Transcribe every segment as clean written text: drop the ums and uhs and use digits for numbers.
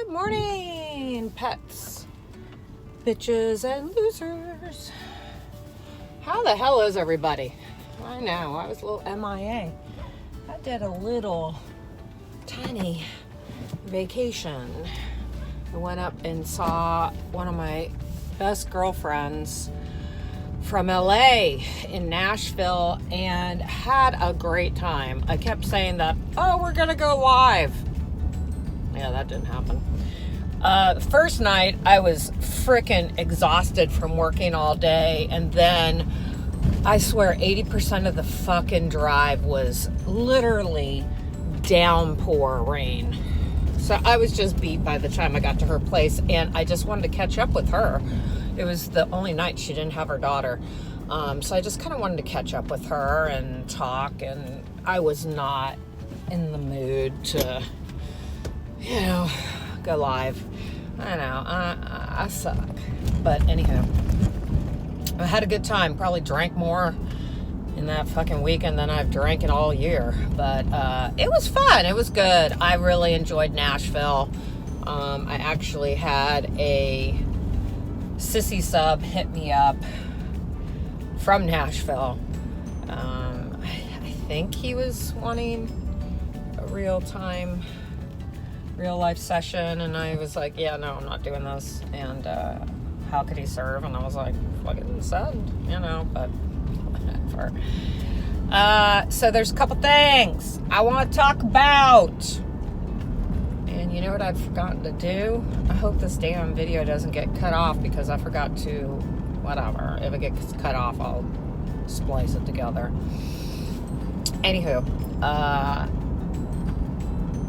Good morning, pets, bitches, and losers. How the hell is everybody? I know, I was a little MIA. I did a little tiny vacation. I went up and saw one of my best girlfriends from LA in Nashville and had a great time. I kept saying that, oh, we're gonna go live. Yeah, that didn't happen. The first night I was freaking exhausted from working all day, and then I swear 80% of the fucking drive was literally downpour rain. So I was just beat by the time I got to her place, and I just wanted to catch up with her. It was the only night she didn't have her daughter. So I just kind of wanted to catch up with her and talk, and I was not in the mood to, go live. I know, I suck. But anyhow, I had a good time. Probably drank more in that fucking weekend than I've drank in all year. But it was fun. It was good. I really enjoyed Nashville. I actually had a sissy sub hit me up from Nashville. I think he was wanting a real life session, and I was like, yeah, no, I'm not doing this. And how could he serve? And I was like, fucking send, but whatever. So there's a couple things I want to talk about. And you know what I've forgotten to do? I hope this damn video doesn't get cut off because I forgot to, whatever. If it gets cut off, I'll splice it together. Anywho,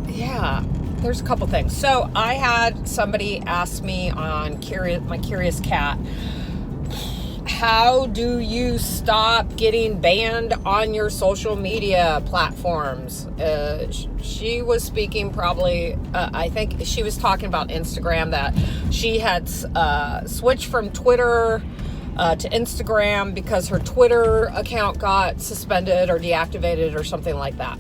yeah, there's a couple things. So I had somebody ask me on my Curious Cat, how do you stop getting banned on your social media platforms? She was speaking probably, I think she was talking about Instagram, that she had switched from Twitter to Instagram because her Twitter account got suspended or deactivated or something like that.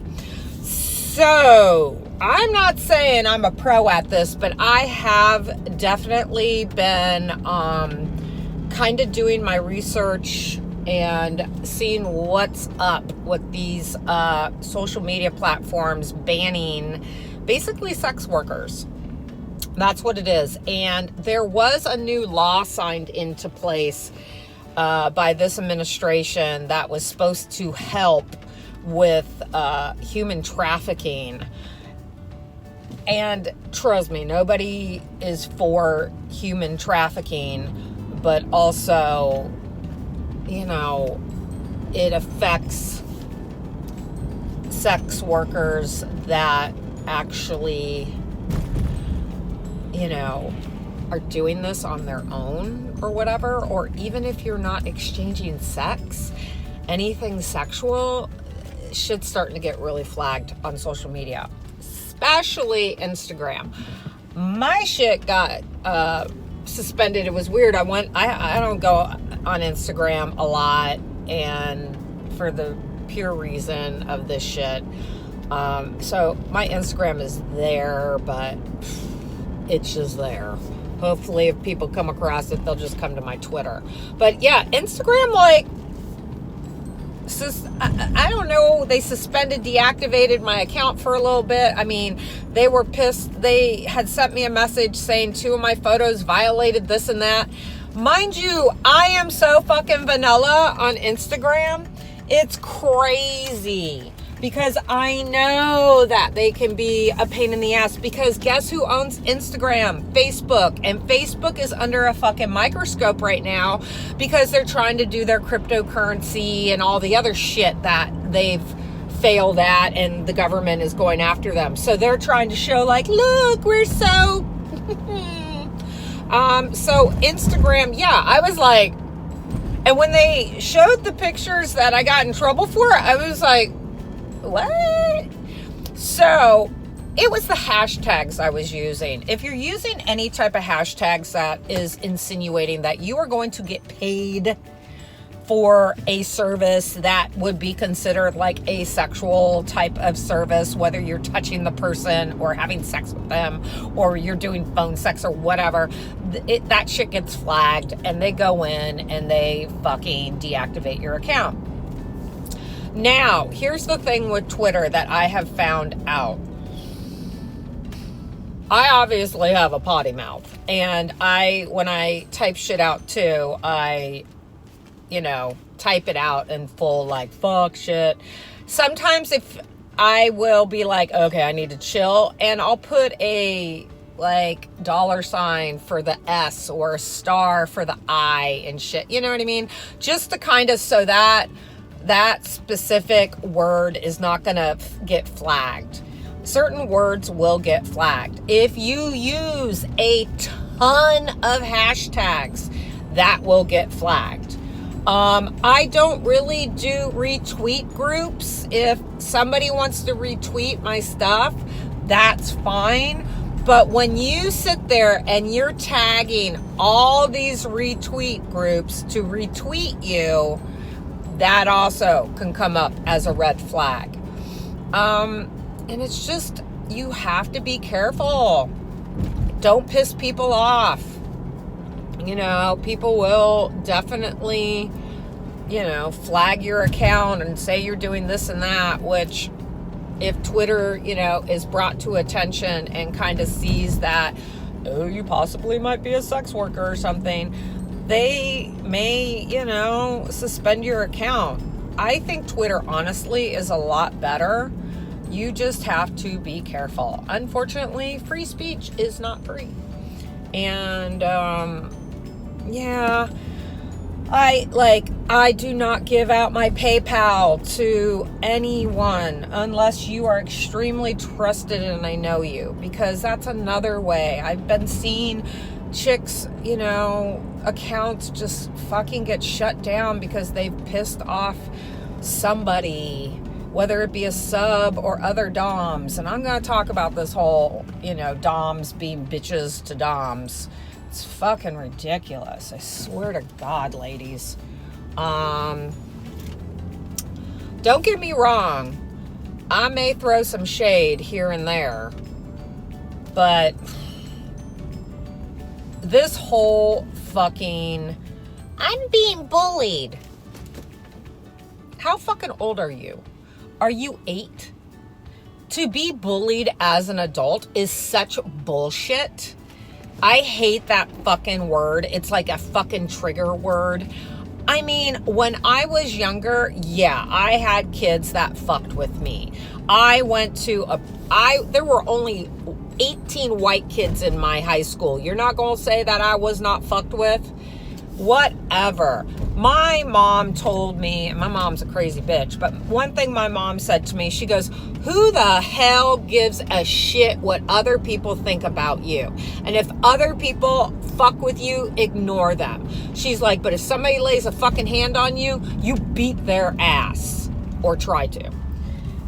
So I'm not saying I'm a pro at this, but I have definitely been kind of doing my research and seeing what's up with these social media platforms banning basically sex workers. That's what it is. And there was a new law signed into place by this administration that was supposed to help with human trafficking. And trust me, nobody is for human trafficking, but also, it affects sex workers that actually, are doing this on their own or whatever, or even if you're not exchanging sex, anything sexual, shit's starting to get really flagged on social media, especially Instagram. My shit got suspended. It was weird. I don't go on Instagram a lot, and for the pure reason of this shit. So my Instagram is there, but it's just there. Hopefully if people come across it, they'll just come to my Twitter. But yeah, Instagram, I don't know, they deactivated my account for a little bit. I mean, they were pissed. They had sent me a message saying 2 of my photos violated this and that. Mind you, I am so fucking vanilla on Instagram. It's crazy. Because I know that they can be a pain in the ass. Because guess who owns Instagram? Facebook. And Facebook is under a fucking microscope right now because they're trying to do their cryptocurrency and all the other shit that they've failed at, and the government is going after them. So they're trying to show look, we're so... So Instagram, yeah, I was like... And when they showed the pictures that I got in trouble for, I was like, what? So it was the hashtags I was using. If you're using any type of hashtags that is insinuating that you are going to get paid for a service that would be considered like a sexual type of service, whether you're touching the person or having sex with them or you're doing phone sex or whatever, that shit gets flagged and they go in and they fucking deactivate your account. Now, here's the thing with Twitter that I have found out. I obviously have a potty mouth, and when I type shit out too, I type it out in full, like, fuck shit. Sometimes if I will be like, okay, I need to chill, and I'll put a, like, $sign for the S or a star for the I and shit. You know what I mean? Just to kind of, so that specific word is not going to get flagged. Certain words will get flagged. If you use a ton of hashtags, that will get flagged. I don't really do retweet groups. If somebody wants to retweet my stuff, that's fine. But when you sit there and you're tagging all these retweet groups to retweet you, that also can come up as a red flag. And it's just, you have to be careful. Don't piss people off. People will definitely, flag your account and say you're doing this and that, which if Twitter, is brought to attention and kind of sees that, oh, you possibly might be a sex worker or something, they may, suspend your account. I think Twitter, honestly, is a lot better. You just have to be careful. Unfortunately, free speech is not free. And, I do not give out my PayPal to anyone unless you are extremely trusted and I know you, because that's another way. I've been seeing chicks, accounts just fucking get shut down because they've pissed off somebody, whether it be a sub or other doms. And I'm going to talk about this whole, doms being bitches to doms. It's fucking ridiculous. I swear to God, ladies. Don't get me wrong. I may throw some shade here and there, but this whole fucking, I'm being bullied. How fucking old are you? Are you 8? To be bullied as an adult is such bullshit. I hate that fucking word. It's like a fucking trigger word. I mean, when I was younger, yeah, I had kids that fucked with me. I went to there were only 18 white kids in my high school. You're not going to say that I was not fucked with? Whatever. My mom told me, and my mom's a crazy bitch, but one thing my mom said to me, she goes, who the hell gives a shit what other people think about you? And if other people fuck with you, ignore them. She's like, but if somebody lays a fucking hand on you, you beat their ass, or try to.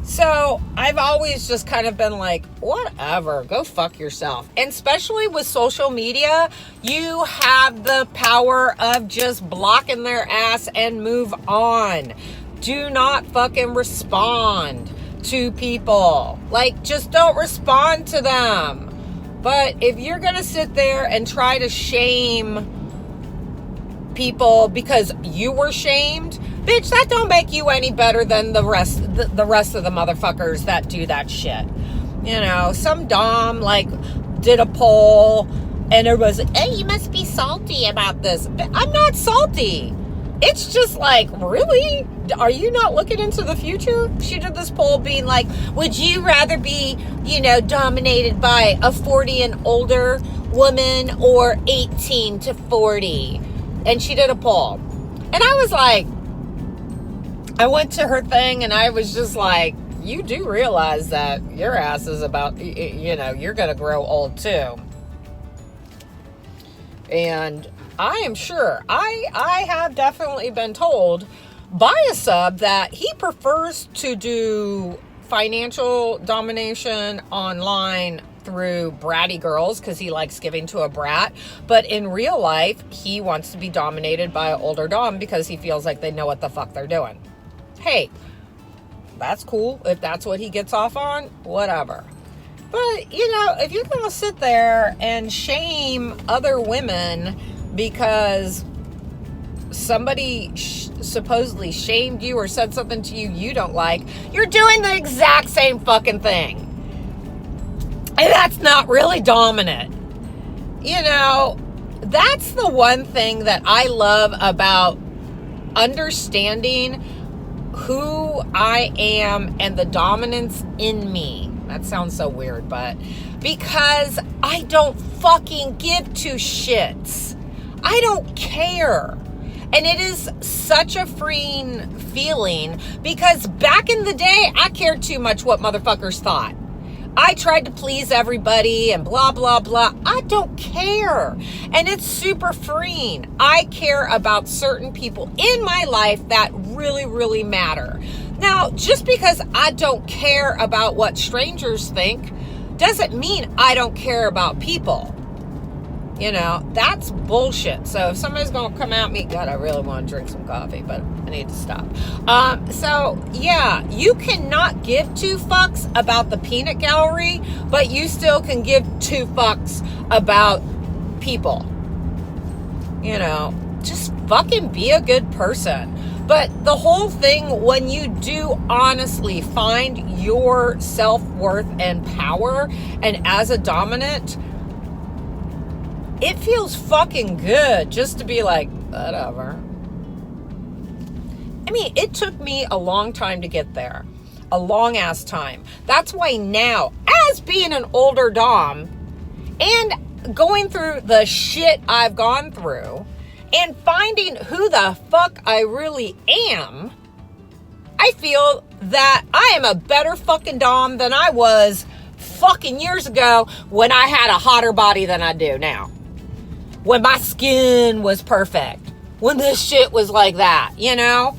So I've always just kind of been like, whatever, go fuck yourself. And especially with social media, you have the power of just blocking their ass and move on. Do not fucking respond to people. Like, just don't respond to them. But if you're going to sit there and try to shame people because you were shamed, bitch, that don't make you any better than the rest of the motherfuckers that do that shit. Some dom did a poll and everybody was like, hey, you must be salty about this. But I'm not salty. It's just like, really? Are you not looking into the future? She did this poll being like, would you rather be, dominated by a 40 and older woman or 18 to 40? And she did a poll. And I was like, I went to her thing and I was just like, you do realize that your ass is about, you're going to grow old too. And I am sure, I have definitely been told by a sub that he prefers to do financial domination online through bratty girls because he likes giving to a brat. But in real life, he wants to be dominated by an older dom because he feels like they know what the fuck they're doing. Hey, that's cool. If that's what he gets off on, whatever. But, you know, if you're going to sit there and shame other women because somebody supposedly shamed you or said something to you you don't like, you're doing the exact same fucking thing. And that's not really dominant. You know, that's the one thing that I love about understanding who I am and the dominance in me. That sounds so weird, but because I don't fucking give two shits. I don't care. And it is such a freeing feeling because back in the day, I cared too much what motherfuckers thought. I tried to please everybody and blah, blah, blah. I don't care. And it's super freeing. I care about certain people in my life that really, really matter. Now, just because I don't care about what strangers think doesn't mean I don't care about people. You know, that's bullshit. So if somebody's going to come at me, God, I really want to drink some coffee, but I need to stop. So yeah, you cannot give two fucks about the peanut gallery, but you still can give two fucks about people. You know, just fucking be a good person. But the whole thing, when you do honestly find your self-worth and power, and as a dominant, it feels fucking good just to be like, whatever. I mean, it took me a long time to get there. A long ass time. That's why now, as being an older dom, and going through the shit I've gone through, and finding who the fuck I really am, I feel that I am a better fucking dom than I was fucking years ago when I had a hotter body than I do now. When my skin was perfect. When this shit was like that, you know?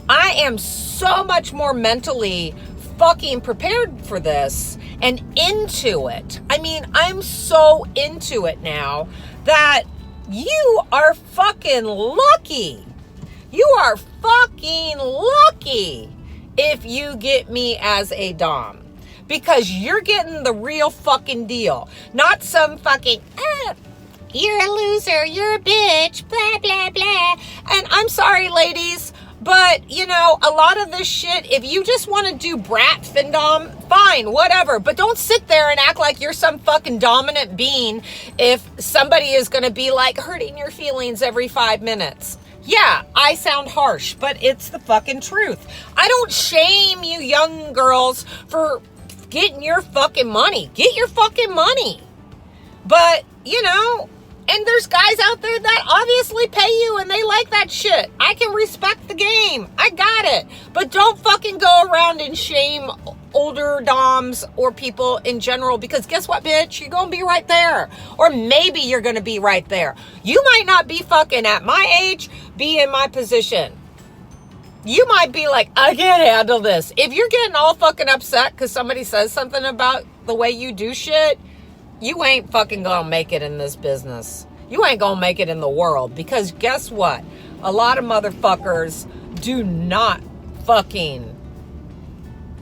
I am so much more mentally fucking prepared for this and into it. I mean, I'm so into it now that you are fucking lucky. You are fucking lucky if you get me as a dom. Because you're getting the real fucking deal. Not some fucking, you're a loser, you're a bitch, blah, blah, blah. And I'm sorry, ladies, but, you know, a lot of this shit, if you just want to do brat findom, fine, whatever. But don't sit there and act like you're some fucking dominant being if somebody is going to be, like, hurting your feelings every 5 minutes. Yeah, I sound harsh, but it's the fucking truth. I don't shame you young girls for getting your fucking money. Get your fucking money. But, you know, and there's guys out there that obviously pay you and they like that shit. I can respect the game. I got it. But don't fucking go around and shame older doms or people in general, because guess what, bitch? You're going to be right there. Or maybe you're going to be right there. You might not be fucking at my age, be in my position. You might be like, I can't handle this. If you're getting all fucking upset because somebody says something about the way you do shit, you ain't fucking gonna make it in this business. You ain't gonna make it in the world, because guess what? A lot of motherfuckers do not fucking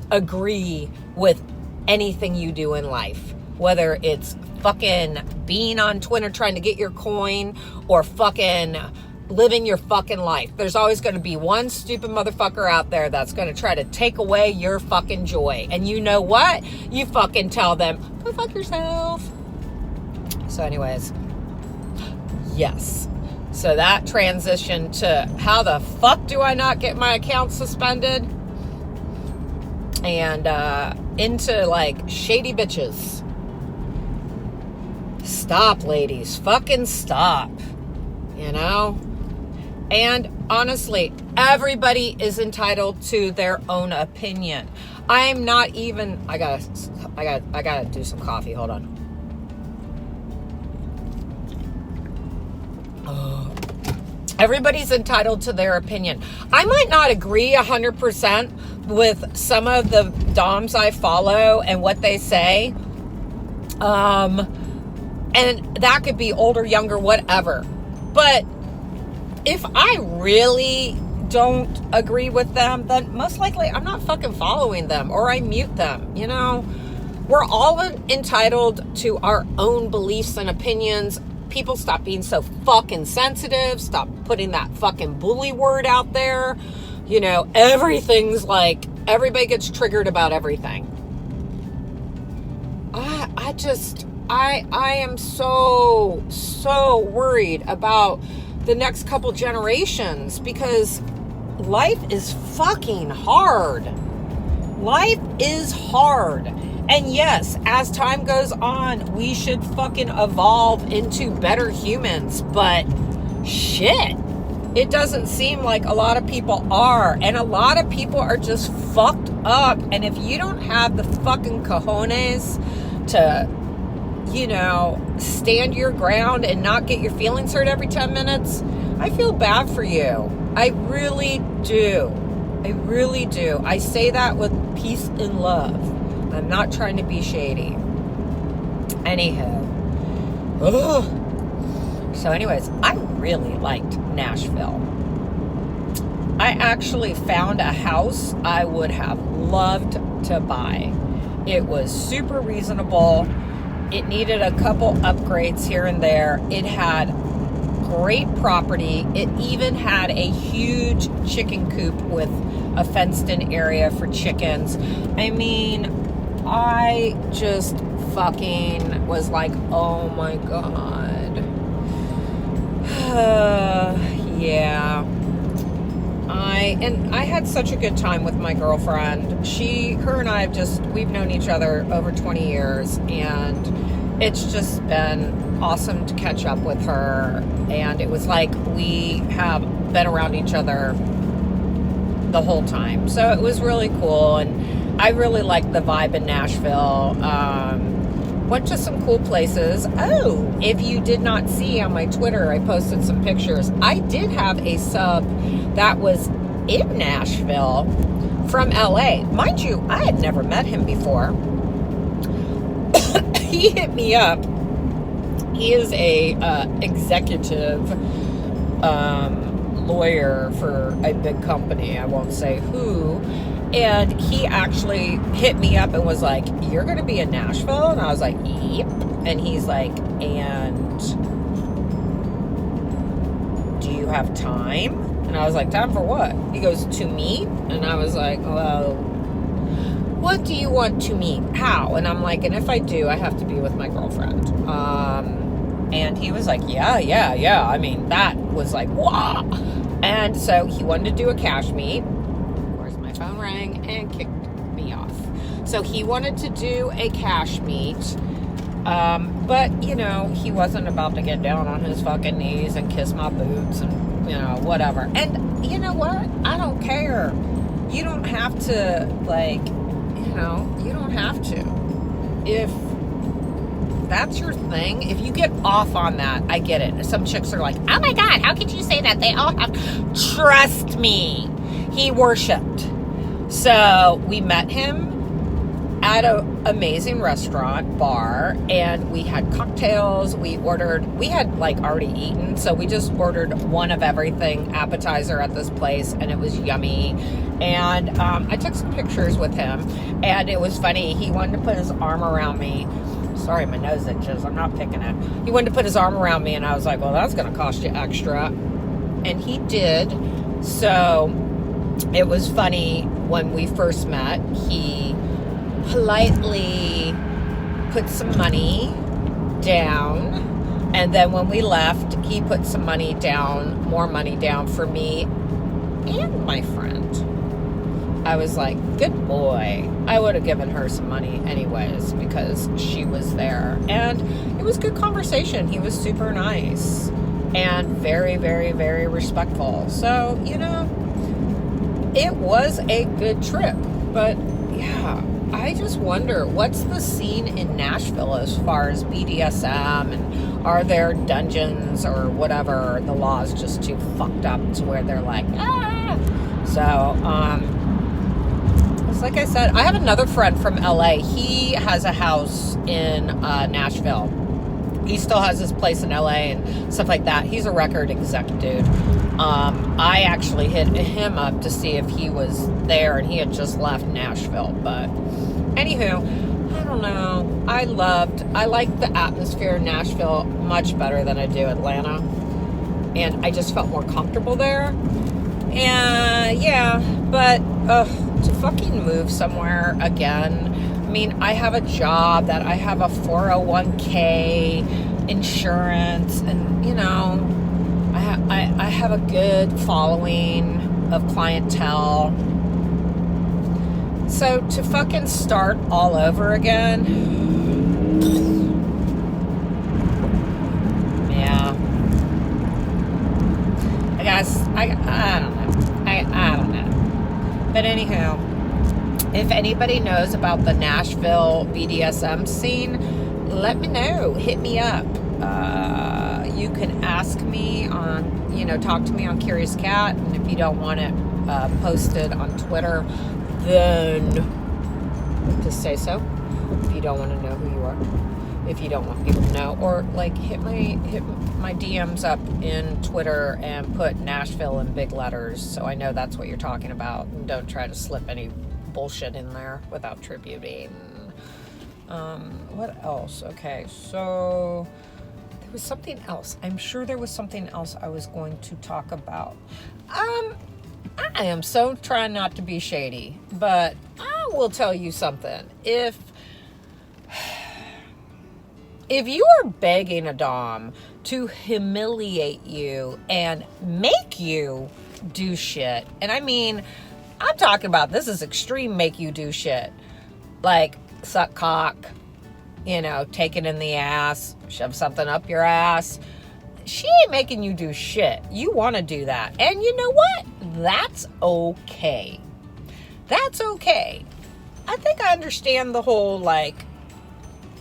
agree with anything you do in life. Whether it's fucking being on Twitter trying to get your coin or fucking living your fucking life. There's always going to be one stupid motherfucker out there that's going to try to take away your fucking joy. And you know what? You fucking tell them, go fuck yourself. So anyways, yes. So that transition to how the fuck do I not get my account suspended? And into like shady bitches. Stop, ladies. Fucking stop. You know? And honestly, everybody is entitled to their own opinion. I'm not even, I gotta do some coffee. Hold on. Everybody's entitled to their opinion. I might not agree 100% with some of the doms I follow and what they say, And that could be older, younger, whatever. But if I really don't agree with them, then most likely I'm not fucking following them, or I mute them, you know? We're all entitled to our own beliefs and opinions. People, stop being so fucking sensitive. Stop putting that fucking bully word out there. You know, everything's like, everybody gets triggered about everything. I am so worried about the next couple generations, because life is fucking hard. Life is hard. And yes, as time goes on, we should fucking evolve into better humans. But shit, it doesn't seem like a lot of people are. And a lot of people are just fucked up. And if you don't have the fucking cojones to, you know, stand your ground and not get your feelings hurt every 10 minutes, I feel bad for you. I really do. I really do. I say that with peace and love. I'm not trying to be shady. Anyhow. Ugh. So anyways, I really liked Nashville. I actually found a house I would have loved to buy. It was super reasonable. It needed a couple upgrades here and there. It had great property. It even had a huge chicken coop with a fenced-in area for chickens. I mean, I just fucking was like, oh my God. Yeah. I had such a good time with my girlfriend. Her and I we've known each other over 20 years, and it's just been awesome to catch up with her. And it was like we have been around each other the whole time. So it was really cool, and I really liked the vibe in Nashville. Went to some cool places. Oh, if you did not see on my Twitter, I posted some pictures. I did have a sub that was in Nashville from LA. Mind you, I had never met him before. He hit me up. He is a executive lawyer for a big company. I won't say who. And he actually hit me up and was like, you're going to be in Nashville? And I was like, yep. And he's like, and do you have time? And I was like, time for what? He goes, to meet? And I was like, well, what do you want to meet? How? And I'm like, and if I do, I have to be with my girlfriend. And he was like, yeah. I mean, that was like, wow. And so he wanted to do a cash meet. Phone rang and kicked me off. So he wanted to do a cash meet, but you know, he wasn't about to get down on his fucking knees and kiss my boots and, you know, whatever. And you know what? I don't care. You don't have to, like, you know, you don't have to. If that's your thing, if you get off on that, I get it. Some chicks are like, oh my God, how could you say that? They all have. Trust me, he worshipped. So we met him at an amazing restaurant bar, and we had cocktails. We had like already eaten, so we just ordered one of everything appetizer at this place, and it was yummy. And I took some pictures with him, and it was funny. He wanted to put his arm around me. Sorry, my nose itches. I'm not picking it. He wanted to put his arm around me, and I was like, well, that's going to cost you extra. And he did. So it was funny. When we first met, he politely put some money down, and then when we left, he put some money down, more money down for me and my friend. I was like, good boy. I would have given her some money anyways because she was there, and it was good conversation. He was super nice and very, very, very respectful. So, you know, it was a good trip. But yeah, I just wonder, what's the scene in Nashville as far as BDSM, and are there dungeons or whatever? The law is just too fucked up to where they're like, ah. So Because like I said, I have another friend from LA. He has a house in Nashville. He still has his place in LA and stuff like that. He's a record exec dude. I actually hit him up to see if he was there, and he had just left Nashville. But anywho, I don't know. I like the atmosphere in Nashville much better than I do Atlanta. And I just felt more comfortable there. And yeah, but to fucking move somewhere again. I mean, I have a job that I have a 401k, insurance, and you know, I have a good following of clientele. So to fucking start all over again, yeah. I guess I don't know. I don't know. But anyhow, if anybody knows about the Nashville BDSM scene, let me know. Hit me up. You can ask me on, talk to me on Curious Cat. And if you don't want it posted on Twitter, then just say so. If you don't want to know who you are. If you don't want people to know. Or like hit my DMs up in Twitter and put Nashville in big letters so I know that's what you're talking about. And don't try to slip any bullshit in there without tributing. What else? Okay, so there was something else. I'm sure there was something else I was going to talk about. I am so trying not to be shady, but I will tell you something. If you are begging a dom to humiliate you and make you do shit, and I mean, I'm talking about this is extreme make you do shit. Like suck cock, take it in the ass, shove something up your ass. She ain't making you do shit. You want to do that. And you know what? That's okay. That's okay. I think I understand the whole, like,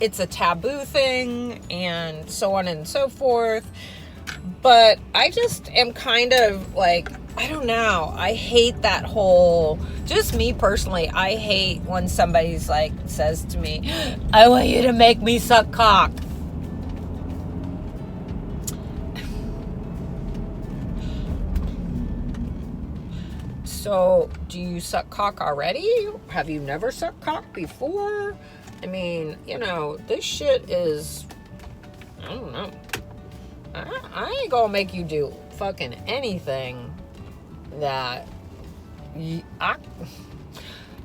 it's a taboo thing and so on and so forth. But I just am kind of like, I don't know. I hate that whole, just me personally, I hate when somebody's like, says to me, I want you to make me suck cock. So, do you suck cock already? Have you never sucked cock before? I mean, this shit is, I don't know. I ain't gonna make you do fucking anything that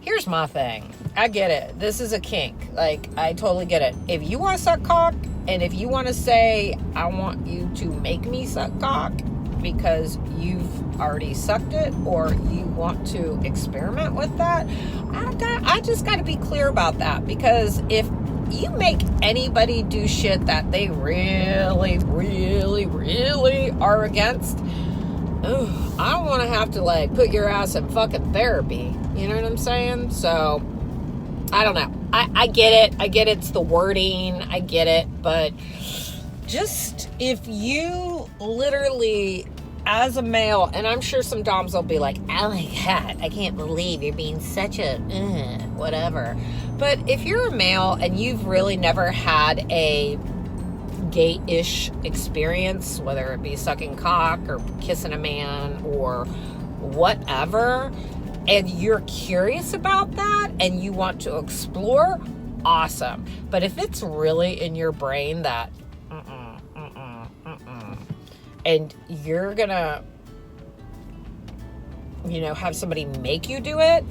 here's my thing. I get it. This is a kink. Like, I totally get it. If you want to suck cock, and if you want to say, I want you to make me suck cock because you've already sucked it, or you want to experiment with that, I just got to be clear about that. Because if you make anybody do shit that they really, really, really are against, I don't want to have to like put your ass in fucking therapy. You know what I'm saying? So I don't know. I get it. I get it's the wording. I get it. But just if you literally, as a male, and I'm sure some doms will be like, oh my God, I can't believe you're being such a whatever. But if you're a male and you've really never had a gay-ish experience, whether it be sucking cock or kissing a man or whatever, and you're curious about that and you want to explore, awesome. But if it's really in your brain that and you're gonna have somebody make you do it,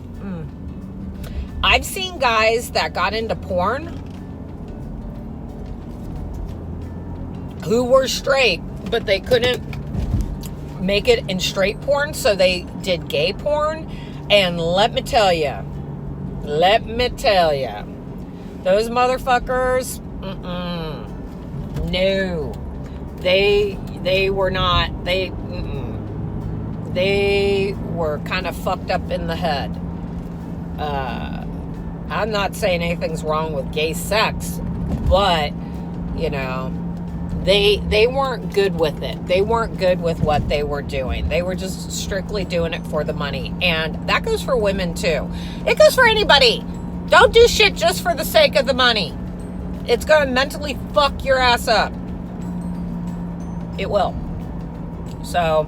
I've seen guys that got into porn who were straight, but they couldn't make it in straight porn, so they did gay porn. And let me tell you, those motherfuckers, no, they were not, they were kind of fucked up in the head. I'm not saying anything's wrong with gay sex, but, They weren't good with it. They weren't good with what they were doing. They were just strictly doing it for the money. And that goes for women too. It goes for anybody. Don't do shit just for the sake of the money. It's going to mentally fuck your ass up. It will. So,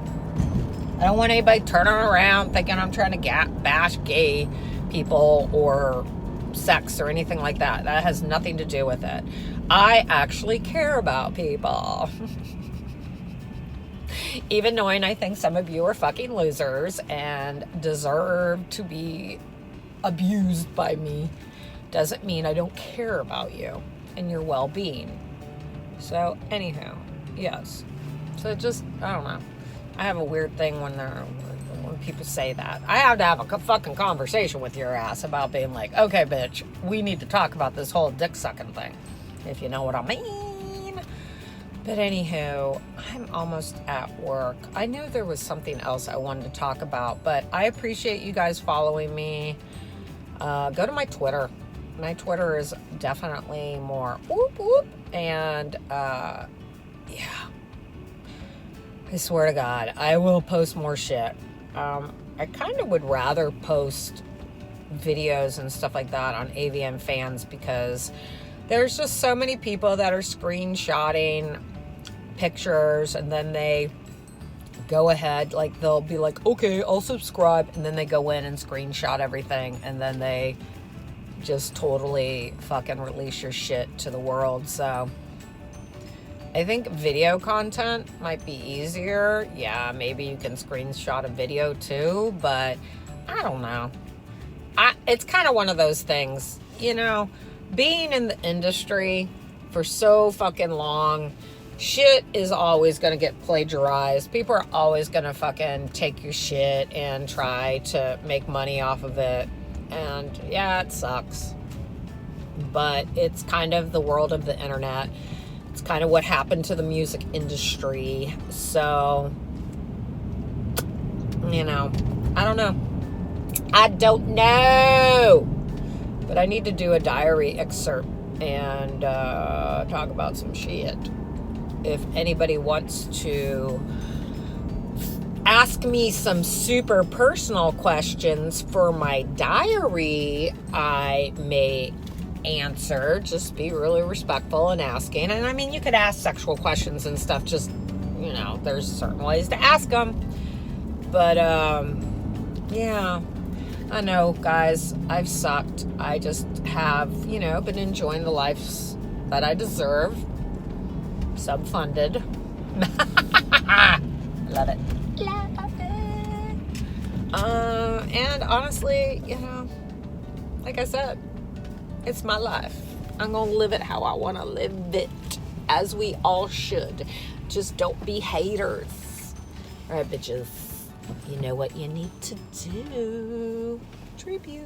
I don't want anybody turning around thinking I'm trying to bash gay people or sex or anything like that. That has nothing to do with it. I actually care about people. Even knowing I think some of you are fucking losers and deserve to be abused by me doesn't mean I don't care about you and your well-being. So, anyhow, yes. So just, I don't know. I have a weird thing when people say that. I have to have a fucking conversation with your ass about being like, okay, bitch, we need to talk about this whole dick sucking thing, if you know what I mean. But anywho, I'm almost at work. I knew there was something else I wanted to talk about, but I appreciate you guys following me. Go to my Twitter. My Twitter is definitely more whoop whoop. And yeah, I swear to God, I will post more shit. I kind of would rather post videos and stuff like that on AVN Fans because there's just so many people that are screenshotting pictures and then they go ahead, like they'll be like, okay, I'll subscribe, and then they go in and screenshot everything and then they just totally fucking release your shit to the world. So I think video content might be easier. Yeah, maybe you can screenshot a video too, but I don't know. It's kind of one of those things, you know, being in the industry for so fucking long, shit is always going to get plagiarized. People are always going to fucking take your shit and try to make money off of it. And yeah, it sucks. But it's kind of the world of the internet. It's kind of what happened to the music industry. So, you know, I don't know. I don't know. But I need to do a diary excerpt and talk about some shit. If anybody wants to ask me some super personal questions for my diary, I may answer. Just be really respectful in asking. And I mean, you could ask sexual questions and stuff. Just, you know, there's certain ways to ask them. But, yeah. I know, guys, I've sucked. I just have, you know, been enjoying the life that I deserve. Subfunded. Love it. Love it. And honestly, you know, like I said, it's my life. I'm going to live it how I want to live it, as we all should. Just don't be haters. All right, bitches. You know what you need to do. Tribute.